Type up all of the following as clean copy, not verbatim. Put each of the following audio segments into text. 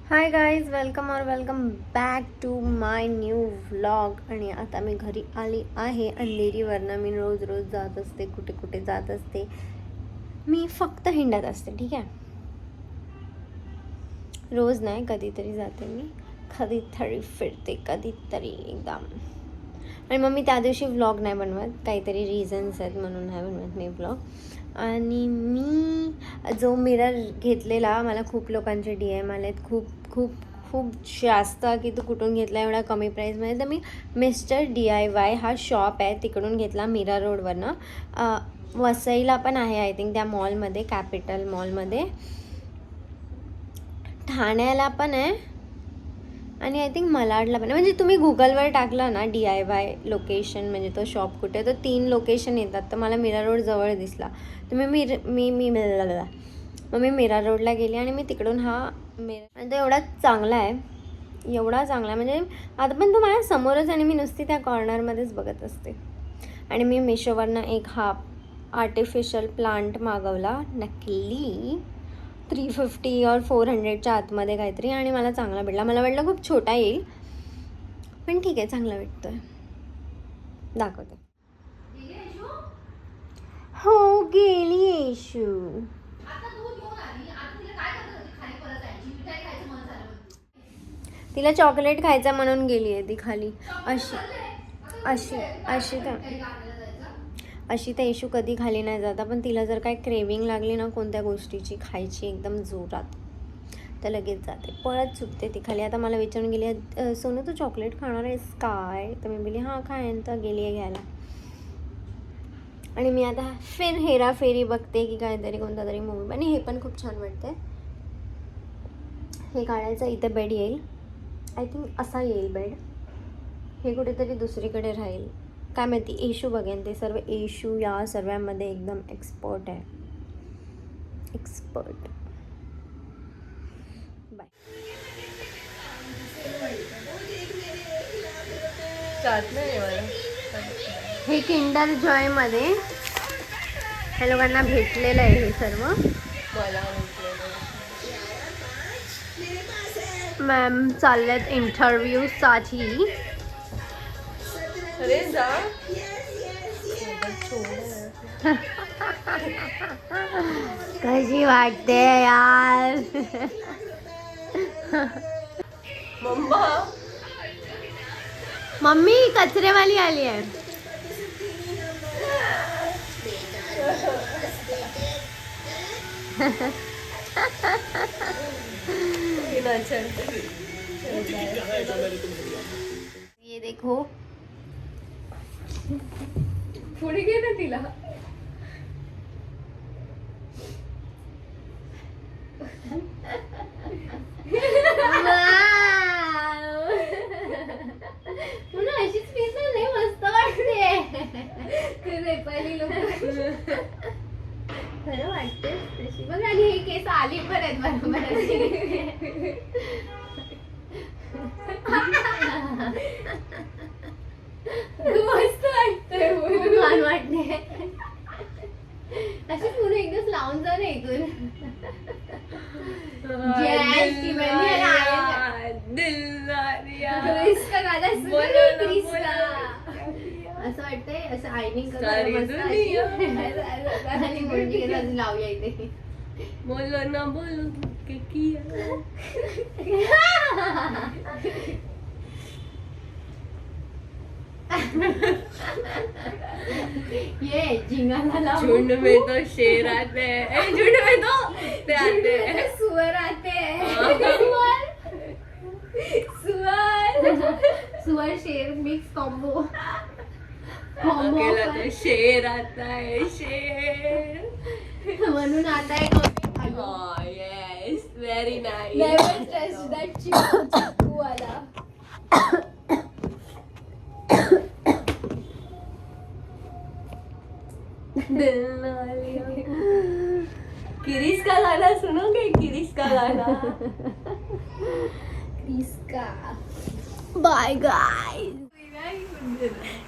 High guys, welcome back to my new vlog. आणि आता मी घरी आली आहे अंधेरीवरनं. मी रोज जात असते, कुठे कुठे जात असते. मी फक्त हिंडत असते, ठीक आहे. रोज नाही, कधीतरी जाते मी, कधीतरी फिरते, कधीतरी एकदम. आणि मग मी त्या दिवशी व्लॉग नाही बनवत, काहीतरी रिझन्स आहेत म्हणून नाही बनवत मी व्लॉग. आणि मी जो मिरर घेतलेला, मला खूप लोकांचे DM आलेत, खूप खूप खूप जास्त, की तू कुठून घेतला एवढा कमी प्राईजमध्ये. तर मी मिस्टर DIY हा शॉप आहे तिकडून घेतला, मीरा रोडवरनं. वसईला पण आहे आय थिंक, त्या मॉलमध्ये, कॅपिटल मॉलमध्ये. ठाण्याला पण आहे आणि आय थिंक मलाडला पण आहे. म्हणजे तुम्ही गुगलवर टाकलं ना DIY लोकेशन, म्हणजे तो शॉप कुठे, तर 3 लोकेशन येतात. तर मला मीरा रोड जवळ दिसला, तर मग मी मीरा रोडला गेली आणि मी तिकडून हा आणि तो एवढा चांगला आहे, म्हणजे आता पण तो माझ्या समोरच आणि मी नुसती त्या कॉर्नरमध्येच बघत असते. आणि मी मिशोवरनं एक हा आर्टिफिशियल प्लांट मागवला, नकली, 350 और 400च्या आतमध्ये काहीतरी, आणि मला चांगला भेटला. मला वाटलं खूप छोटा येईल, पण ठीक आहे, चांगला भेटतोय. दाखवते. हो, गेली येशू. तिला चॉकलेट खायचं म्हणून गेली आहे ती खाली. अशी अशी अशी तर अशी तर येशू कधी खाली नाही जाता, पण तिला जर काय क्रेविंग लागली ना कोणत्या गोष्टीची खायची एकदम जोरात, तर लगेच जाते, पळत सुटते ती खाली. आता मला विचारून गेली, सोनू तू चॉकलेट खाणार आहेस काय? तर मी बोलली हां खाईन, तर गेली आहे घ्यायला. आणि मी आता हेराफेरी बघते की काहीतरी कोणता तरी मूवी, आणि हे पण खूप छान वाटते. हे काढायचं, इथे बेड येईल, आय थिंक असा येईल बेड. हे कुठेतरी दुसरीकडे राहील, काय माहिती. येशू बघेन ते सर्व. येशू या सर्वांमध्ये एकदम एक्सपर्ट आहे, एक्सपर्ट. बाय. हे किंडर जॉयमध्ये ह्या लोकांना भेटलेलं आहे हे सर्व. मॅम चालल्यात इंटरव्ह्यूसाठी. कशी वाटते यार? मम्मी कचरेवाली आली आहे. ये देखो, पुढे घे ना तिला. अशीच पिसल नाही, मस्त वाटते. पहिली लोक खरं वाटते तशी बघ. आणि हे केस आली पण आहेत बरोबर. मस्त वाटतंय, छान वाटते. अशीच पुढे एकदाच लावून जा ना इथून. असं वाटतंय, असं आयनिंग लावूया इथे. बोलो ना बोलो के किया. ये झिंगाला झुंड में तो शेर आते हैं, झुंड में तो ते आते हैं, सुअर आते हैं. सुअर शेर मिक्स कॉम्बो. अकेला तो शेर आता है, शेर. म्हणून आता Oh yes, very nice. Never trust that चिकू वाला. दिल ना लिया. किरीस का गाना सुनोगे? किरीस का गाना. क्रिस्का. Bye guys.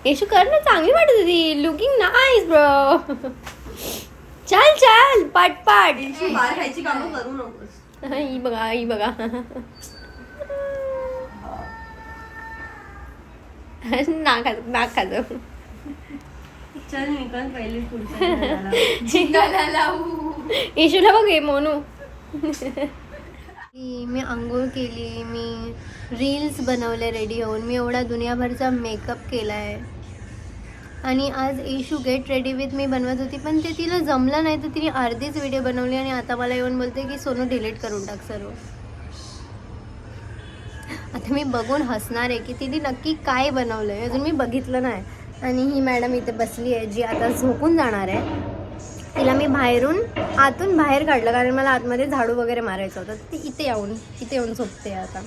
येशू कर ना, चांगली वाटत होती. Looking nice bro. चल चल पटपट. बाहेर खायची कामं करू नकोस. ही बघा ही बघा. नाक खाजव. चल निकल पहिले पुढच्या जिंगाला लावू. इशूला बघ हे मोनू. मी आंघोळ केली, मी रील्स बनवले रेडी होऊन, मी एवढा दुनियाभरचा मेकअप केला आहे आणि आज issue get ready with me बनवत होती पण ते तिला जमलं नाही तर तिने अर्धीच व्हिडिओ बनवली आणि आता मला येऊन बोलते की सोनू डिलीट करून टाक सर्व. आता मी बघून हसणार आहे की तिने नक्की काय बनवलं आहे, अजून मी बघितलं नाही. आणि ही मॅडम इथे बसली आहे जी आता झोपून जाणार आहे. तिला मी आतून बाहेर काढलं कारण मला आतमध्ये झाडू वगैरे मारायचं होतं. ती इथे येऊन झोपते आता.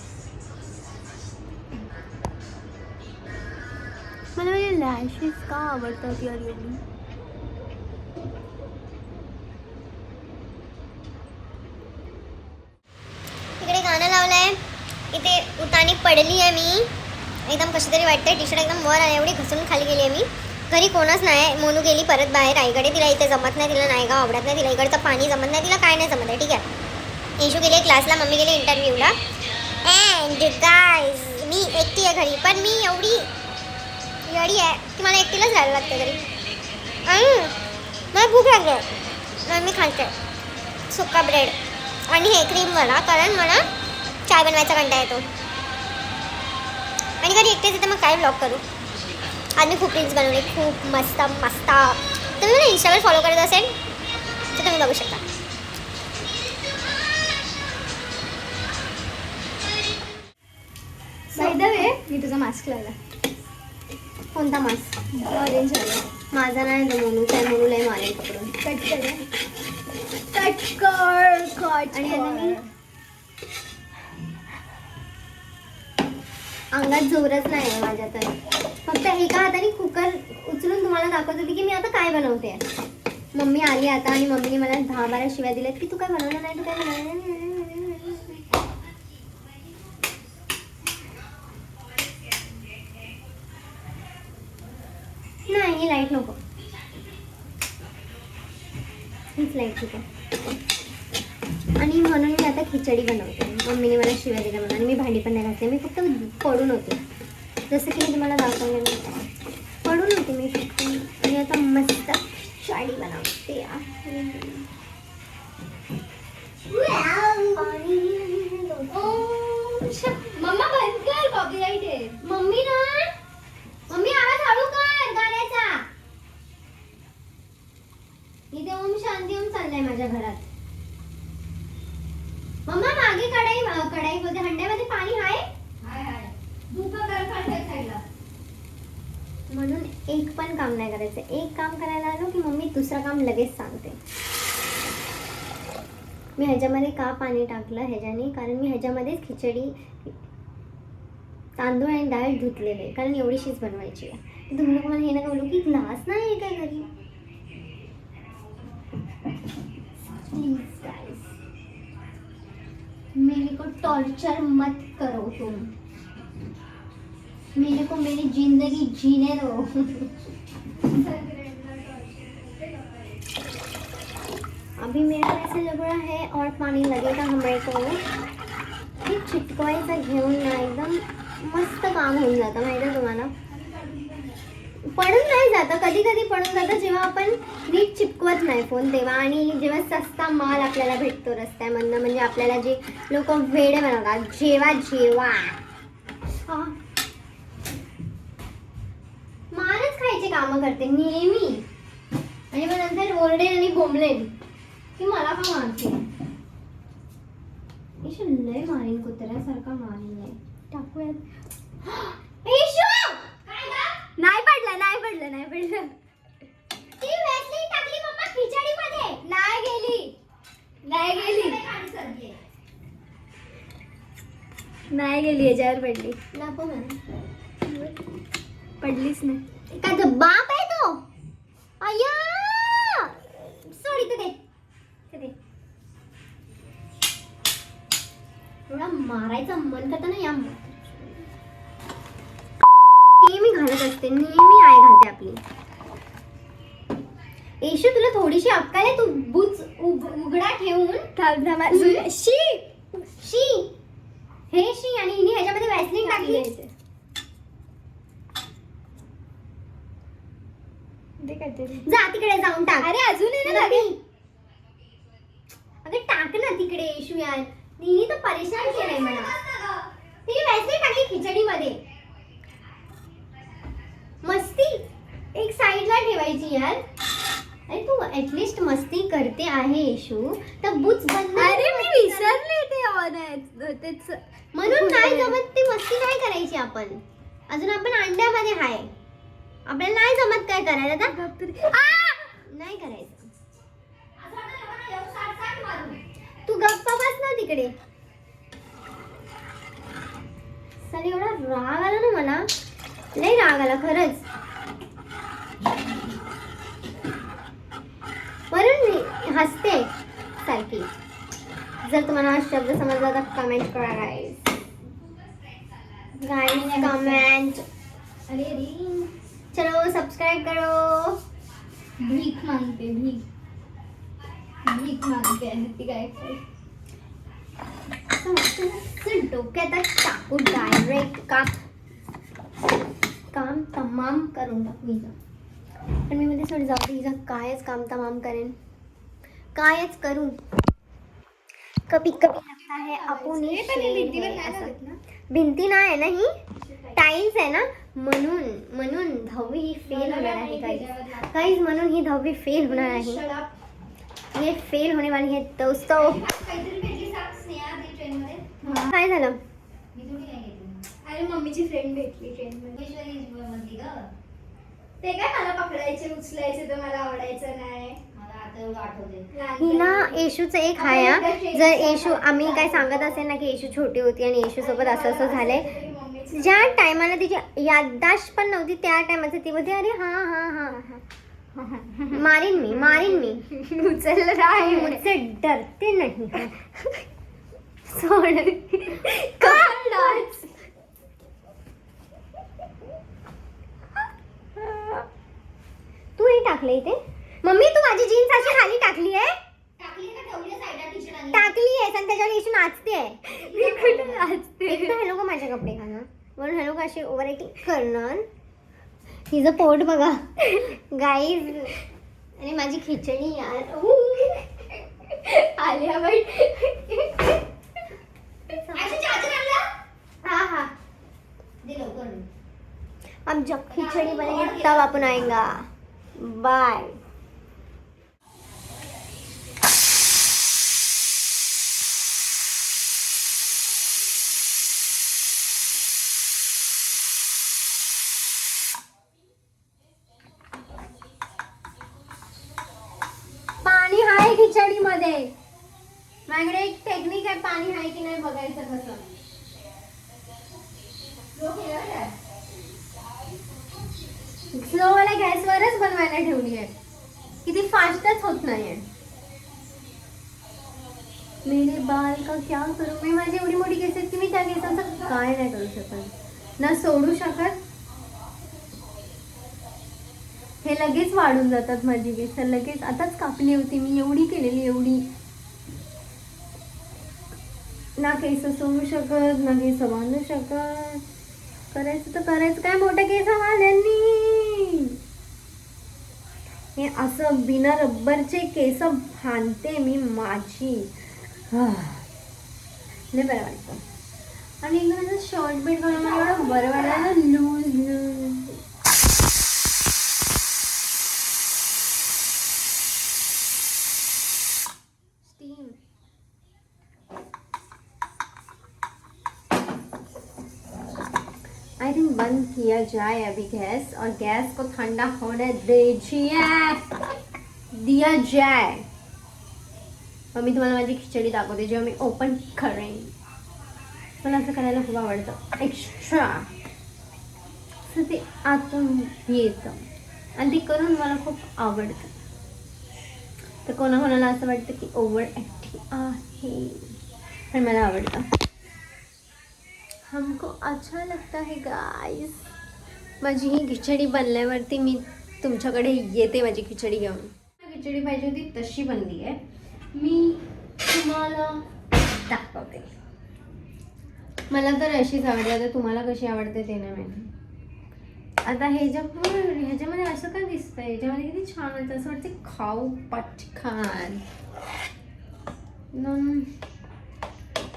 मला माझे लॅशेस का आवडतात यार एवढी. इकडे गाणं लावलंय, इथे उतानी पडली आहे मी, एकदम कशी तरी वाटते. टी शर्ट एकदम वर आहे, एवढी घसरून खाली गेली आहे मी. घरी कोणच नाही. मोनू गेली परत बाहेर आईकडे. तिला इथे जमत नाही, तिला नायगाव आवडत नाही, तिला इकडचं पाणी जमत नाही, तिला काय नाही जमत आहे. ठीक आहे. इशू गेली क्लासला, मम्मी गेली इंटरव्ह्यूला. अँड गाईज मी एकटी आहे घरी, पण मी एवढी येडी आहे की मला एकटीलाच राहायला लागते घरी. मला भूक लागली, मी खाते सुक्का ब्रेड आणि हे क्रीमवाला, कारण मला चाय बनवायचा कंटाळा येतो आणि घरी एकटेच येते. मग काय ब्लॉग करू. आज मी खूप रील्स बनवले, खूप मस्त मस्त. तुम्ही मला इंस्टावर फॉलो करत असेल तर तुम्ही बघू शकता. बाय द वे मी तुझा मास्क लावला. कोणता मास्क? ऑरेंज वाला. माझा नाही तो मोनूचा आहे. मोनूला मारेल पकडून. कट कर आणि आता मी अंगात जोरच नाही आहे माझ्या. तर फक्त एका हाताने कुकर उचलून तुम्हाला दाखवत होती की मी आता काय बनवते. मम्मी आली आता आणि मम्मीने मला 10-12 शिव्या दिल्यात की तू काय बनवलं नाही, तू काय बनवलं नाही. ही लाईट नको, हीच लाईट ठीक आहे. आणि म्हणून मी आता खिचडी बनवते. मम्मीने मला शिव्या दिल्या म्हणून. आणि मी भांडी पण नाही घातली, मी फक्त पडून होते जसं की मी तुम्हाला दाखवलेलं. पडून होते मी फक्त. आणि आता मस्त खिचडी बनवते. मम्मा बंद कर, कॉपीराइट आहे. मम्मी आवाज हळू कर गाण्याचा. इथे ओम शांती ओम चाललाय माझ्या घरात. मम्मा मागे कढाईमध्ये हंड्यामध्ये पाणी आहे. म्हणून एक पण काम नाही करायचं. एक काम करायला आलो की मम्मी दुसरं काम लगेच सांगते. मी ह्याच्यामध्ये का पाणी टाकलं ह्याच्याने, कारण मी ह्याच्यामध्येच खिचडी तांदूळ आणि डाळ धुतलेले, कारण एवढीशीच बनवायची आहे. तुम्ही लोक मला हे नका बोलू की ग्लास नाही आहे काय घरी. प्लीज गाइस, मेरे को टॉर्चर मत करो तुम. मेरे को मेरी जिंदगी जीने दो. अभी मेरे को ऐसा लग रहा है और पानी लगेगा हमारे को. हे चिटकवायचं घेऊन ना एकदम मस्त काम होऊन जातं माहिती आहे तुम्हाला. पडून नाही जातं, कधी कधी पडून जातं जेव्हा आपण नीट चिपकवत नाही फोन तेव्हा. आणि जेव्हा सस्ता माल आपल्याला भेटतो रस्त्यामधनं, म्हणजे आपल्याला जे लोक वेडे बनवतात जेवा मारच खायचे कामं करते नेहमी. आणि मग नंतर ओरडेन आणि बोंबलेन की मला का मारते. ईशू लय मारीन, कुत्र्यासारखा मारीन आहे. टाकूयात. ईशू नाही पडलं. ती वेसली टाकली मम्मा खिचडी मध्ये. नाही गेली याच्यावर पडली. लापो ना, पडलीच नाही. काय बाप आहे तो. अय्या सॉरी. ते दे. थोडा मारायचा मन करतं ना या. नेहमी घालत असते, नेहमी आई घालते आपली. येशू तुला थोडीशी अक्कल आहे, तू बुच उघडा ठेवून शी शी हे शी आणि हिने ह्याच्यामध्ये वॅसलीन टाकली. जा तिकडे जाऊन टाक. अरे अजून आहे ना अगं टाक ना तिकडे येशू यार, तिने तर परेशान केलंय मला. तिने वॅसलीन टाकली खिचडीमध्ये. मस्ती एक साईडला ठेवायची यार. अरे तू ऍटलिस्ट मस्ती करते आहे येशू, तर बुच बंद. अरे मी विसरले ते तेच म्हणून नाही जमत ती मस्ती नाही करायची आपण. अजून आपण अंड्यामध्ये हाय, आपल्याला नाही जमत काय करायला नाही करायचं. तू गप्पा बस ना तिकडे. चल एवढा राग आला ना मला, लय राग आला खरंच. म्हणून मी हसते सारखी. जर तुम्हाला हा शब्द समजला तर कमेंट करा गाइस. कमेंट. अरे चलो सब्सक्राइब करो. भीक मागते, भीक मागते आदिती काय डोक्यात टाकू डायरेक्ट काम तमाम करून टाकू हिचं. पण मी मध्ये सोड जाऊ दे, हिचं कायच काम तमाम करेन, कायच करू. कभी कभी लगता है आपण भिंती नाही आहे ना, ही टाईल्स आहे ना, म्हणून दहावी ही फेल होणार आहे गाइस. म्हणून ही दहावी फेल होणार आहे. ये फेल होने वाली है दोस्तों. काय झालं? अरे मम्मीची फ्रेंड भेटली ट्रेनमध्ये. ते काय मला पकडायचे उचलायचे तर मला आवडायचं नाही. हिला येशूचं एक हाय हा. जर येशू आम्ही काय सांगत असेल ना की येशू छोटी होती आणि येशू सोबत असं झालंय, ज्या टायमाला तिची याददाश्त पण नव्हती त्या टायमाचं ती बोलते अरे हा हा हा मारीन मी उचल रहा है मुझसे डरते नहीं. सोड तू हे टाकलं इथे. मम्मी तू माझी जीन्स अशी खाली टाकली आहे. टाकली आहे आणि त्याच्यावर येशू नाचते आहे. मी कुठे नाचते? एक तर हॅलो का माझे कपडे घालणार, म्हणून हॅलो का अशी ओव्हर ॲक्टिंग करणार. तिचं पोट बघा गाईज. आणि माझी खिचडी यार. आलिया बाई हाँ हाँ अब जब खिचड़ी बनेगी तब अपन आएगा. बाय. पाणी आहे खिचडीमध्ये. माझ्याकडे एक टेक्निक आहे पाणी आहे की नाही बघायचं कसं. स्लो वाला गॅसवरच बनवायला ठेवली आहे, किती फास्टच होत नाहीये. मेरे बाल का क्या करू. मी माझी एवढी मोठी केस आहेत की मी त्या केसांचं काय नाही करू शकत, ना सोडू शकत. हे लगेच वाढून जातात माझी केस लगेच. आताच कापली होती मी, एवढी केलेली एवढी. ना केस सोडू शकत ना केस बांधू शकत. करायचं तर करायचं काय मोठ्या केसावाल्यांनी. हे असं बिना रब्बरचे केस बांधते मी माझी. लय बरं वाटतं. आणि एकदम शॉर्ट बेट घालून मला एवढं बरं वाटायला ना. Loose loose steam. I think बंद किया जाए अभी गैस, और गैस को ठंडा होने दिया जाए. मग मी तुम्हाला माझी खिचडी दाखवते जेव्हा मी ओपन करेन. मला असं करायला खूप आवडतं एक्स्ट्रा. असं ते आतून येतं आणि ते करून मला खूप आवडतं. तर कोणाकोणाला असं वाटतं की ओव्हर ॲक्टिंग आहे, पण मला आवडतं. हमको अच्छा लगता है गाइस. माझी ही खिचडी बनल्यावरती मी तुमच्याकडे येते माझी खिचडी घेऊन. खिचडी पाहिजे होती तशी बनली आहे. मी तुम्हाला दाखवते. मला तर अशीच आवडते. आता तुम्हाला कशी आवडते ते नाही माहिती. आता ह्याच्यामध्ये असं का दिसतंय? ह्याच्यामध्ये किती छान आहे. असं वाटते खाऊ पटकन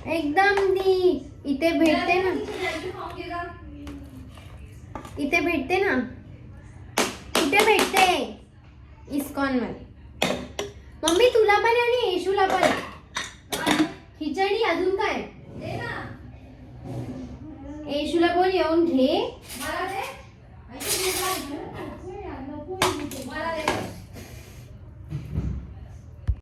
एकदम. ती इथे भेटते ना, इथे भेटते ना, कुठे भेटते? इस्कॉन मध्ये. मम्मी तुला पण आणि येशूला पण खिचडी. अजून काय? येशूला बोल येऊन घे.